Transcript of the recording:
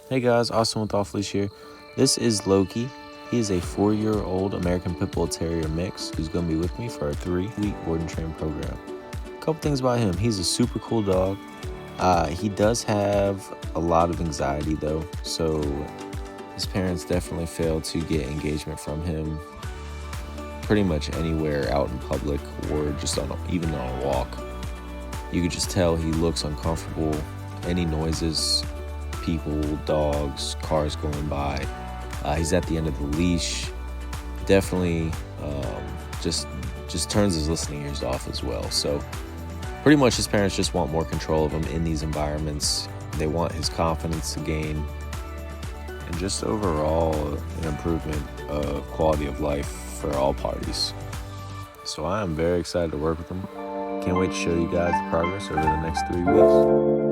Hey guys, Austin with Off Leash here. This is Loki. He is a 4-year-old American Pit Bull Terrier mix who's going to be with me for our 3-week board and train program. A couple things about him. He's a super cool dog. He does have a lot of anxiety though, so his parents definitely fail to get engagement from him pretty much anywhere out in public or just even on a walk. You could just tell he looks uncomfortable. Any noises, people, dogs, cars going by. He's at the end of the leash. Definitely just turns his listening ears off as well. So pretty much his parents just want more control of him in these environments. They want his confidence to gain and just overall an improvement of quality of life for all parties. So I am very excited to work with him. Can't wait to show you guys the progress over the next 3 weeks.